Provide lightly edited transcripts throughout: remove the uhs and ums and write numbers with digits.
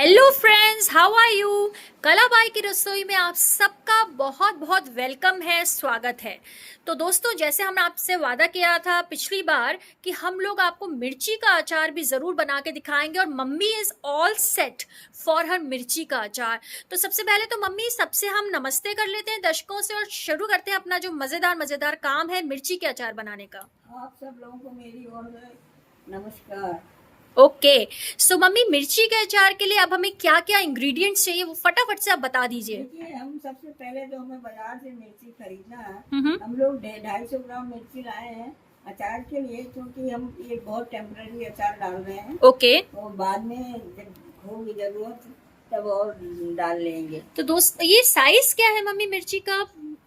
Hello friends, how are you. Kalabai की रसोई में आप सबका बहुत बहुत वेलकम है, स्वागत है। तो दोस्तों, जैसे हमने आपसे वादा किया था पिछली बार कि हम लोग आपको मिर्ची का अचार भी ज़रूर बना के दिखाएंगे और mummy is all set for her मिर्ची का अचार। तो सबसे पहले तो मम्मी सबसे हम नमस्ते कर लेते हैं दर्शकों से और शुरू करते हैं अपना जो मज़ेदार मज़ेदार काम है मिर्ची के अचार बनाने का। आप सब लोगों को मेरी ओर से नमस्कार। ओके, सो मम्मी मिर्ची के अचार के लिए अब हमें क्या क्या इंग्रेडिएंट्स चाहिए वो फटाफट से आप बता दीजिए। देखिए, हम सबसे पहले तो हमें बाजार से मिर्ची खरीदना है। हम्म। हम लोग 250 ग्राम मिर्ची लाए हैं अचार के लिए, क्योंकि हम ये बहुत टेम्पररी अचार डाल रहे हैं। ओके, और बाद में जब होगी जरूरत तब और डाल लेंगे। तो दोस्त ये साइज क्या है मम्मी मिर्ची का?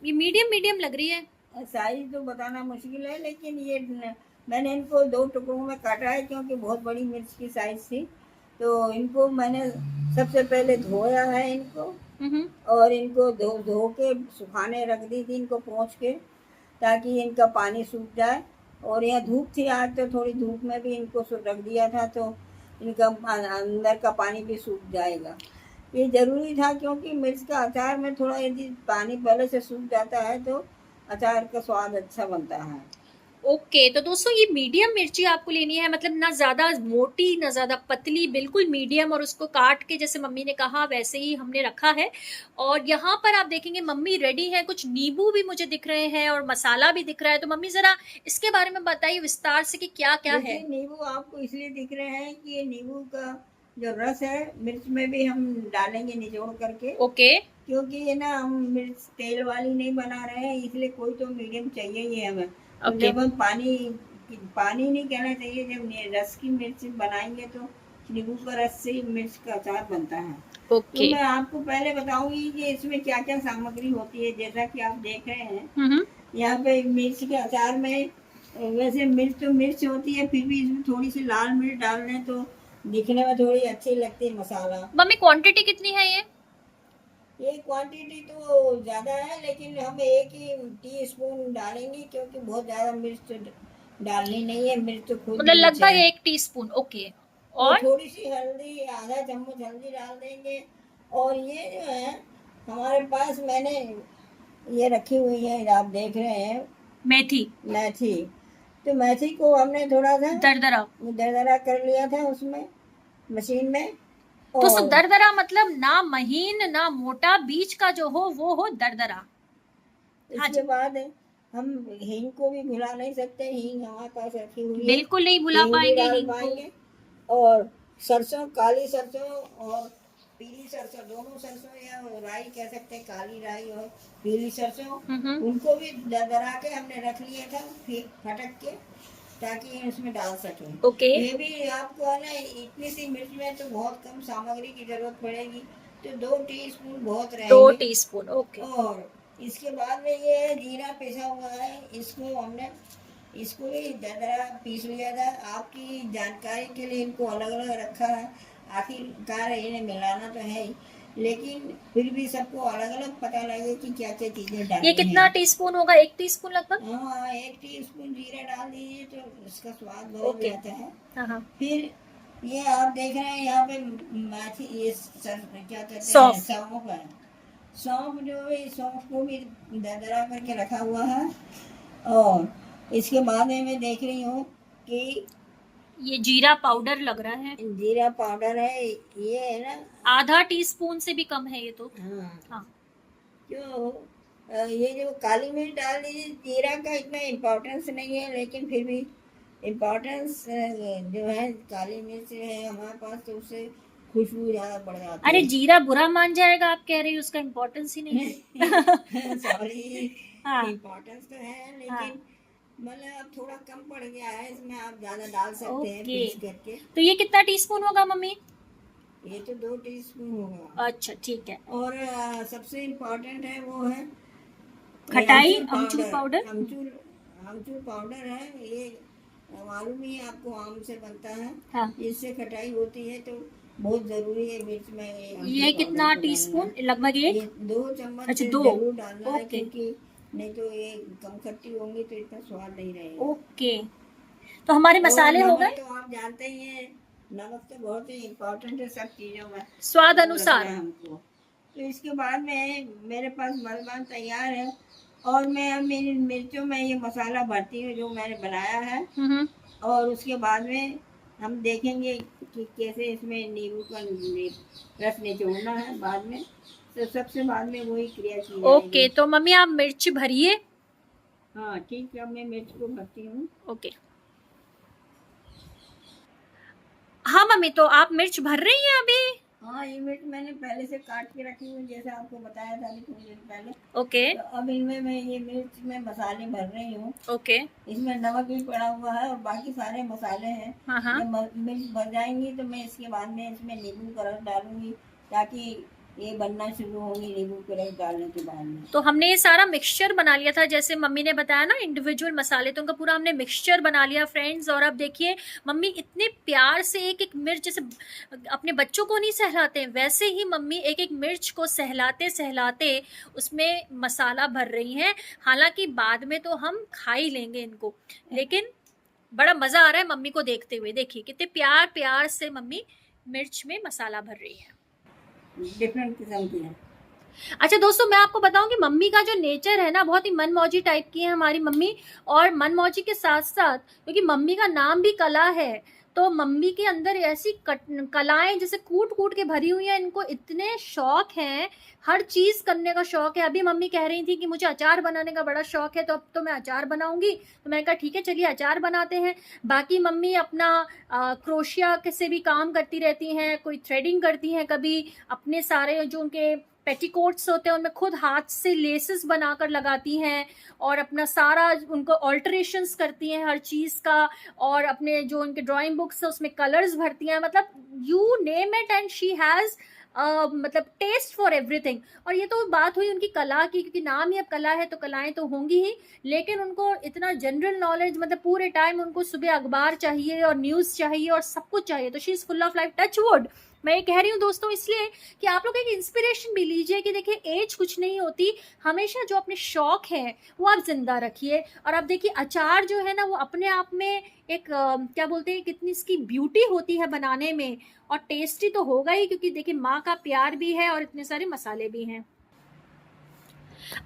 ये मीडियम मीडियम लग रही है। साइज तो बताना मुश्किल है, लेकिन ये मैंने इनको 2 टुकड़ों में काटा है, क्योंकि बहुत बड़ी मिर्च की साइज थी। तो इनको मैंने सबसे पहले धोया है इनको, और इनको धो धो के सुखाने रख दी थी, इनको पोंछ के, ताकि इनका पानी सूख जाए। और यहाँ धूप थी आज, तो थोड़ी धूप में भी इनको रख दिया था, तो इनका अंदर का पानी भी सूख जाएगा। ये ज़रूरी था, क्योंकि मिर्च का अचार में थोड़ा यदि पानी पहले से सूख जाता है तो अचार का स्वाद अच्छा बनता है। ओके, तो दोस्तों ये मीडियम मिर्ची आपको लेनी है, मतलब ना ज्यादा मोटी ना ज्यादा पतली, बिल्कुल मीडियम। और उसको काट के जैसे मम्मी ने कहा वैसे ही हमने रखा है। और यहाँ पर आप देखेंगे मम्मी रेडी है, कुछ नींबू भी मुझे दिख रहे हैं और मसाला भी दिख रहा है। तो मम्मी जरा इसके बारे में बताइए विस्तार से कि क्या क्या है। नींबू आपको इसलिए दिख रहे हैं कि ये नींबू का जो रस है मिर्च में भी हम डालेंगे निचोड़ करके। ओके, क्योंकि ये ना हम मिर्च तेल वाली नहीं बना रहे हैं, इसलिए कोई तो मीडियम चाहिए ही हमें। तो ओके, जब हम पानी नहीं कहना चाहिए, जब रस की मिर्च बनाएंगे तो नींबू का रस से ही मिर्च का अचार बनता है। तो ओके। मैं आपको पहले बताऊंगी कि इसमें क्या क्या सामग्री होती है। जैसा कि आप देख रहे हैं हम्म। यहाँ पे मिर्च के अचार में, वैसे मिर्च तो मिर्च होती है, फिर भी इसमें थोड़ी सी लाल मिर्च डाल दें तो दिखने में थोड़ी अच्छी लगती है मसाला। मम्मी क्वांटिटी कितनी है ये क्वांटिटी तो ज़्यादा है, लेकिन हम 1 ही टीस्पून डालेंगे, क्योंकि बहुत ज़्यादा मिर्च डालनी नहीं है। मिर्च तो खुद मतलब मिर्च लगभग है। 1 टीस्पून। ओके। और और थोड़ी सी हल्दी, आधा चम्मच हल्दी डाल देंगे। और ये जो है हमारे पास, मैंने ये रखी हुई है, आप देख रहे हैं, मेथी मेथी। तो मेथी को हमने थोड़ा सा दरदरा। दरदरा कर लिया था उसमें, मशीन में। दोस्तों और दरदरा मतलब ना महीन ना मोटा, बीच का जो हो वो हो दरदरा। हाँ इसके जी, बाद हम हींग को भी भुला नहीं सकते। हींग हमारे पास रखी हुई है, बिल्कुल नहीं भुला हींग भी पाएंगे डाल हींग को। पाएंगे। और सरसों, काली सरसों और पीली सरसों, दोनों सरसों या राई कह सकते हैं, काली राई और पीली सरसों, उनको भी दरदरा के हमने रख लिया था, फिर फटक के, ताकि उसमें डाल सकें। ओके। ये भी आपको है ना, इतनी सी मिर्च में तो बहुत कम सामग्री की जरूरत पड़ेगी, तो 2 टीस्पून बहुत 2 टीस्पून, ओके। रहेंगे। और इसके बाद में ये जीरा पिसा हुआ है, इसको हमने इसको भी दरदरा पीस लिया था। आपकी जानकारी के लिए इनको अलग अलग रखा है, आखिरकार इन्हें मिलाना तो है ही, लेकिन फिर भी सबको अलग अलग पता लगे कि क्या क्या चीजें डालनी ये है। कितना टीस्पून होगा? 1 टीस्पून लगभग। हाँ, 1 टीस्पून जीरा डाल दीजिए तो इसका स्वाद बदल ओके। जाता है। हाँ हाँ। फिर ये आप देख रहे हैं यहाँ पे मेथी, ये क्या कहते हैं, सौंफ। सौंफ है। सौंफ जो है, सौंफ को भी दरदरा करके रखा हुआ है। और इसके बाद में मैं देख रही हूँ कि ये जीरा पाउडर लग रहा है। जीरा पाउडर है, ये है ना। आधा टीस्पून से भी कम है ये तो। हाँ, हाँ। जो ये जो काली मिर्च डाल दीजिए, जीरा का इतना इम्पोर्टेंस नहीं है, लेकिन फिर भी इम्पोर्टेंस जो है, काली मिर्च है हमारे पास, तो उससे खुशबू ज़्यादा बढ़ जाती अरे है। जीरा बुरा मान जाएगा, आप कह रही हो उसका इम्पोर्टेंस ही नहीं है। सॉरी, हाँ इम्पोर्टेंस तो है, हाँ। लेकिन मतलब अब थोड़ा कम पड़ गया है, इसमें आप ज़्यादा डाल सकते हैं ओके, पीस करके। तो ये कितना टीस्पून होगा मम्मी? ये तो 2 टीस्पून होगा। अच्छा ठीक है। और सबसे इम्पोर्टेंट है वो है खटाई आमचूर अमचूर पाउडर। पाउडर। आमचूर आमचूर पाउडर है ये, मालूम ही है आपको, आम से बनता है। हाँ। इससे खटाई होती है, तो बहुत ज़रूरी है मिर्च में ये ये आमचूर कितना पाउडर को टीस्पून? डालना। लगभग ये एक। 2 चम्मच अच्छा, दो। जरूर डालना है, ओके। क्योंकि नहीं तो ये कम खट्टी होंगी तो इतना स्वाद नहीं रहेगा। ओके, तो हमारे और मसाले हो नमक गए। तो आप जानते ही हैं, नमक तो बहुत ही इम्पोर्टेंट है सब चीज़ों में, स्वाद वो अनुसार। रखना है हमको। तो इसके बाद में मेरे पास मलबान तैयार है, और मैं अब मेरी मिर्चों में ये मसाला भरती हूँ जो मैंने बनाया है। हम्म। और उसके बाद में हम देखेंगे कि कैसे इसमें नींबू का रस निचोड़ना है बाद में। तो सबसे बाद में वही क्रिया की ओके, जाएगी। तो मम्मी आप मिर्च भरिए। हाँ ठीक है, अब मैं मिर्च को भरती हूँ। ओके। हाँ मम्मी, तो आप मिर्च भर रही हैं अभी? हाँ, ये मिर्च मैंने पहले से काट के रखी हुई, जैसे आपको बताया था अभी थोड़ी देर पहले। ओके। तो अब इनमें मैं ये मिर्च में मसाले भर रही हूँ। ओके। इसमें नमक भी पड़ा हुआ है और बाकी सारे मसाले हैं। हाँ हाँ। जब मिर्च भर जाएंगी तो मैं इसके बाद में इसमें नींबू का रस डालूंगी, ताकि ये बनना शुरू होंगी नींबू का रस डालने के बाद में। तो हमने ये सारा मिक्सचर बना लिया था, जैसे मम्मी ने बताया ना इंडिविजुअल मसाले, तो उनका पूरा हमने मिक्सचर बना लिया फ्रेंड्स। और अब देखिए मम्मी इतने प्यार से एक एक मिर्च, जैसे अपने बच्चों को नहीं सहलाते हैं वैसे ही मम्मी एक एक मिर्च को सहलाते सहलाते उसमें मसाला भर रही हैं। हालांकि बाद में तो हम खा ही लेंगे इनको, लेकिन बड़ा मजा आ रहा है मम्मी को देखते हुए। देखिए कितने प्यार प्यार से मम्मी मिर्च में मसाला भर रही है। डिफरेंट किस्म की है। अच्छा दोस्तों, मैं आपको बताऊं कि मम्मी का जो नेचर है ना, बहुत ही मनमौजी टाइप की है हमारी मम्मी। और मनमौजी के साथ साथ, क्योंकि मम्मी का नाम भी कला है, तो मम्मी के अंदर ऐसी कलाएं जैसे कूट कूट के भरी हुई हैं। इनको इतने शौक हैं, हर चीज करने का शौक है। अभी मम्मी कह रही थी कि मुझे अचार बनाने का बड़ा शौक है, तो अब तो मैं अचार बनाऊंगी। तो मैंने कहा ठीक है चलिए अचार बनाते हैं। बाकी मम्मी अपना क्रोशिया से भी काम करती रहती हैं, कोई थ्रेडिंग करती हैं, कभी अपने सारे जो उनके पेटीकोट्स होते हैं उनमें खुद हाथ से लेसेस बनाकर लगाती हैं, और अपना सारा उनको ऑल्टरेशंस करती हैं हर चीज़ का। और अपने जो उनके ड्राइंग बुक्स है उसमें कलर्स भरती हैं, मतलब you name it and she has मतलब टेस्ट फॉर एवरीथिंग। और ये तो बात हुई उनकी कला की, क्योंकि नाम ही अब कला है तो कलाएं तो होंगी ही। लेकिन उनको इतना जनरल नॉलेज, मतलब पूरे टाइम उनको सुबह अखबार चाहिए और न्यूज़ चाहिए और सब कुछ चाहिए। तो she is full of life. Touch wood, मैं ये कह रही हूँ दोस्तों इसलिए कि आप लोग एक इंस्पिरेशन भी लीजिए कि देखिए एज कुछ नहीं होती, हमेशा जो अपने शौक हैं वो आप जिंदा रखिए। और अब देखिए अचार जो है ना, वो अपने आप में एक क्या बोलते हैं, कितनी इसकी ब्यूटी होती है बनाने में। और टेस्टी तो होगा ही, क्योंकि देखिए माँ का प्यार भी है और इतने सारे मसाले भी हैं।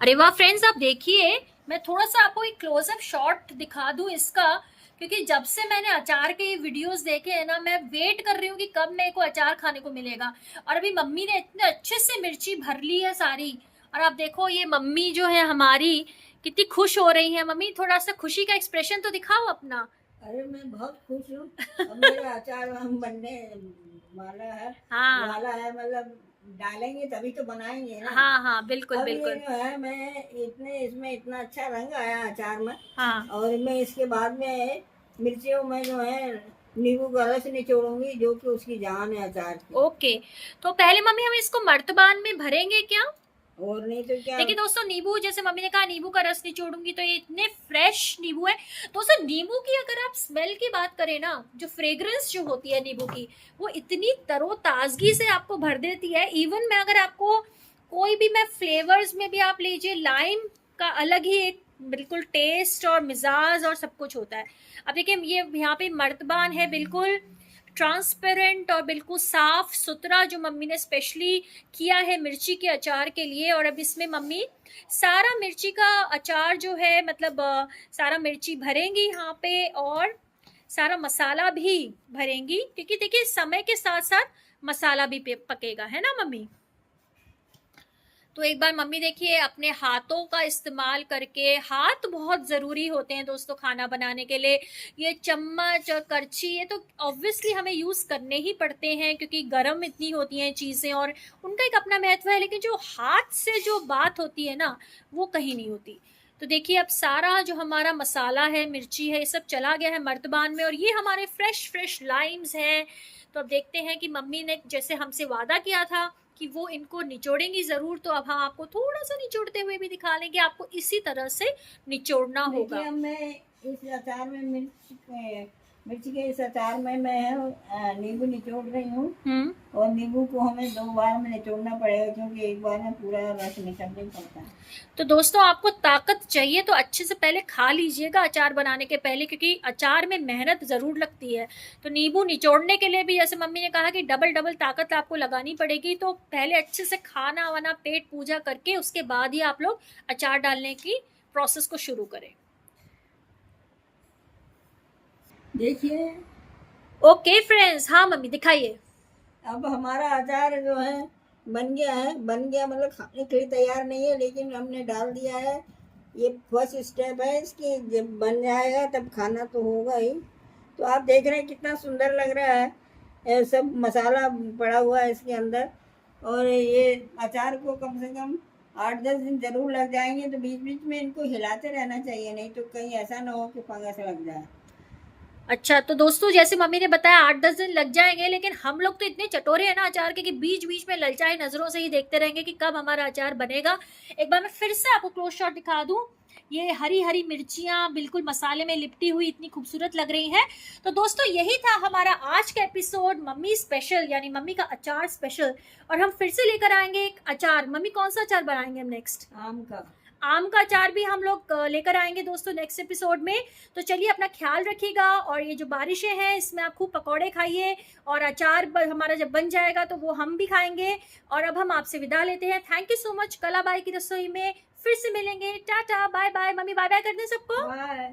अरे वाह फ्रेंड्स, आप देखिए, मैं थोड़ा सा आपको एक क्लोजअप शॉट दिखा दूं इसका, क्योंकि जब से मैंने अचार के वीडियोस देखे हैं ना, मैं वेट कर रही हूँ कि कब मेरे को अचार खाने को मिलेगा। और अभी मम्मी ने इतने अच्छे से मिर्ची भर ली है सारी। और आप देखो ये मम्मी जो है हमारी कितनी खुश हो रही है। मम्मी थोड़ा सा खुशी का एक्सप्रेशन तो दिखाओ अपना। अरे मैं बहुत खुश हूँ, अब मेरा अचार हम बनने हाँ वाला है, मतलब डालेंगे तभी तो बनाएंगे ना। हाँ हाँ, बिल्कुल अब ये बिल्कुल। जो है, मैं इसमें इतना अच्छा रंग आया अचार में। हाँ और मैं इसके बाद में मिर्चियों में जो है नींबू का रस निचोड़ूंगी, जो कि उसकी जान है अचार की। ओके, तो पहले मम्मी हम इसको मर्तबान में भरेंगे क्या? और नहीं तो क्या। देखिए दोस्तों, नींबू, जैसे मम्मी ने कहा नींबू का रस निचोड़ूंगी, तो ये इतने फ्रेश नींबू है। दोस्तों नींबू की अगर आप स्मेल की बात करें ना, जो फ्रेग्रेंस जो होती है नींबू की, वो इतनी तरोताजगी से आपको भर देती है। इवन मैं अगर आपको कोई भी, मैं फ्लेवर्स में भी आप लीजिए, लाइम का अलग ही एक बिल्कुल टेस्ट और मिजाज और सब कुछ होता है। अब देखिए ये यहाँ पे मर्तबान है, बिल्कुल ट्रांसपेरेंट और बिल्कुल साफ सुथरा, जो मम्मी ने स्पेशली किया है मिर्ची के अचार के लिए। और अब इसमें मम्मी सारा मिर्ची का अचार जो है, मतलब सारा मिर्ची भरेंगी यहाँ पे, और सारा मसाला भी भरेंगी, क्योंकि देखिए समय के साथ साथ मसाला भी पकेगा, है ना मम्मी। तो एक बार मम्मी देखिए अपने हाथों का इस्तेमाल करके, हाथ बहुत ज़रूरी होते हैं दोस्तों खाना बनाने के लिए। ये चम्मच और करछी, ये तो ऑब्वियसली हमें यूज़ करने ही पड़ते हैं, क्योंकि गर्म इतनी होती हैं चीज़ें और उनका एक अपना महत्व है। लेकिन जो हाथ से जो बात होती है ना, वो कहीं नहीं होती। तो देखिए अब सारा जो हमारा मसाला है, मिर्ची है, ये सब चला गया है मर्तबान में, और ये हमारे फ्रेश लाइम्स हैं। तो अब देखते हैं कि मम्मी ने जैसे हमसे वादा किया था कि वो इनको निचोड़ेंगी ज़रूर, तो अब हम आपको थोड़ा सा निचोड़ते हुए भी दिखा लेंगे। आपको इसी तरह से निचोड़ना होगा। देखिए अब मैं इस अचार में मिर्च मिर्ची के इस अचार में मैं नींबू निचोड़ रही हूँ। और नींबू को हमें 2 बार में निचोड़ना पड़ेगा, क्योंकि एक बार में पूरा रस निकल नहीं पड़ता है। तो दोस्तों आपको ताकत चाहिए तो अच्छे से पहले खा लीजिएगा अचार बनाने के पहले, क्योंकि अचार में मेहनत ज़रूर लगती है। तो नींबू निचोड़ने के लिए भी जैसे मम्मी ने कहा कि डबल ताकत आपको लगानी पड़ेगी, तो पहले अच्छे से खाना वाना पेट पूजा करके उसके बाद ही आप लोग अचार डालने की प्रोसेस को शुरू करें। देखिए। ओके फ्रेंड्स, हाँ मम्मी दिखाइए। अब हमारा अचार जो है बन गया है। बन गया मतलब खाने के लिए तैयार नहीं है, लेकिन हमने डाल दिया है। ये फर्स्ट स्टेप है इसकी, जब बन जाएगा तब खाना तो होगा ही। तो आप देख रहे हैं कितना सुंदर लग रहा है। सब मसाला पड़ा हुआ है इसके अंदर। और ये अचार को कम से कम 8-10 दिन जरूर लग जाएंगे। तो बीच बीच में इनको हिलाते रहना चाहिए, नहीं तो कहीं ऐसा ना हो कि फंगस लग जाए। अच्छा, तो दोस्तों जैसे मम्मी ने बताया 8-10 दिन लग जाएंगे, लेकिन हम लोग तो इतने चटोरे हैं ना अचार के कि बीच बीच में ललचाए नजरों से ही देखते रहेंगे कि कब हमारा अचार बनेगा। एक बार मैं फिर से आपको क्लोज शॉट दिखा दूं। ये हरी हरी मिर्चियां बिल्कुल मसाले में लिपटी हुई इतनी खूबसूरत लग रही हैं। तो दोस्तों यही था हमारा आज का एपिसोड मम्मी स्पेशल, यानी मम्मी का अचार स्पेशल। और हम फिर से लेकर आएंगे एक अचार। मम्मी कौन सा अचार बनाएंगे हम नेक्स्ट? आम का अचार भी हम लोग लेकर आएंगे दोस्तों नेक्स्ट एपिसोड में। तो चलिए अपना ख्याल रखिएगा, और ये जो बारिशें हैं इसमें आप खूब पकौड़े खाइए, और अचार हमारा जब बन जाएगा तो वो हम भी खाएंगे। और अब हम आपसे विदा लेते हैं। Thank you so much. Kalabai की रसोई में फिर से मिलेंगे। Tata bye bye. Mummy bye bye कर दें सबको। बाय।